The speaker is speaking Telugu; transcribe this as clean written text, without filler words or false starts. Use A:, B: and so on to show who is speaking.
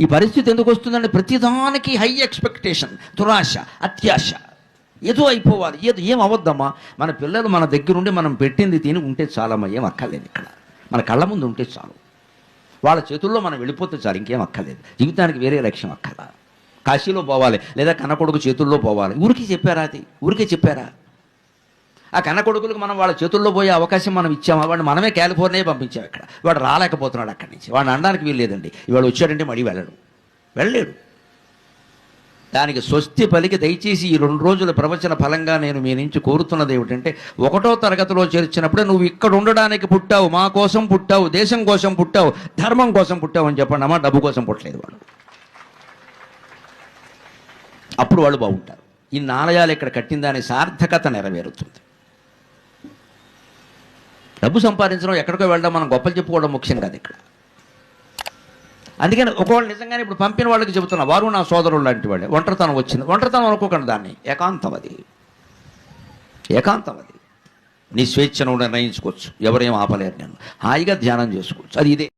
A: ఈ పరిస్థితి ఎందుకు వస్తుందంటే ప్రతిదానికి హై ఎక్స్పెక్టేషన్, దురాశ, అత్యాశ. ఏదో అయిపోవాలి, ఏం అవద్దమ్మా. మన పిల్లలు మన దగ్గరుండి మనం పెట్టింది తిని ఉంటే చాలమ్మా, ఏం అక్కర్లేదు. ఇక్కడ మన కళ్ళ ముందు ఉంటే చాలు, వాళ్ళ చేతుల్లో మనం వెళ్ళిపోతే చాలు, ఇంకేం అక్కర్లేదు. జీవితానికి వేరే లక్ష్యం అక్కర్లా. కాశీలో పోవాలి లేదా కన్నకొడుకు చేతుల్లో పోవాలి, ఊరికే చెప్పారా? అది ఊరికే చెప్పారా? ఆ కన్నకొడుకులకు మనం వాళ్ళ చేతుల్లో పోయే అవకాశం మనం ఇచ్చామా? వాడిని మనమే కాలిఫోర్నియా పంపించాం. ఇక్కడ వాడు రాలేకపోతున్నాడు అక్కడి నుంచి. వాడిని అనడానికి వీలు లేదండి. ఇవాడు వచ్చాడంటే మళ్ళీ వెళ్ళలేడు. దానికి స్వస్తి పలికి దయచేసి ఈ 2 రోజుల ప్రవచన ఫలంగా నేను మీ నుంచి కోరుతున్నది ఏమిటంటే, 1వ తరగతిలో చేర్చినప్పుడే నువ్వు ఇక్కడ ఉండడానికి పుట్టావు, మా కోసం పుట్టావు, దేశం కోసం పుట్టావు, ధర్మం కోసం పుట్టావు అని చెప్పండి అమ్మా. డబ్బు కోసం పుట్టలేదు వాడు. అప్పుడు వాళ్ళు బాగుంటారు. ఈ ఆలయాలు ఇక్కడ కట్టిన దాని సార్థకత నెరవేరుతుంది. డబ్బు సంపాదించడం, ఎక్కడికో వెళ్ళడం, మనం గొప్పలు చెప్పుకోవడం ముఖ్యం కాదు ఇక్కడ. అందుకని ఒకవేళ నిజంగానే ఇప్పుడు పంపిన వాళ్ళకి చెబుతున్నా, వారు నా సోదరులు లాంటి వాళ్ళే. ఒంటరితనం వచ్చింది, ఒంటరితనం అనుకోకండి, దాన్ని ఏకాంతం. అది నీ స్వేచ్ఛను నిర్ణయించుకోవచ్చు, ఎవరేం ఆపలేరు. నేను హాయిగా ధ్యానం చేసుకోవచ్చు. అది ఇదే.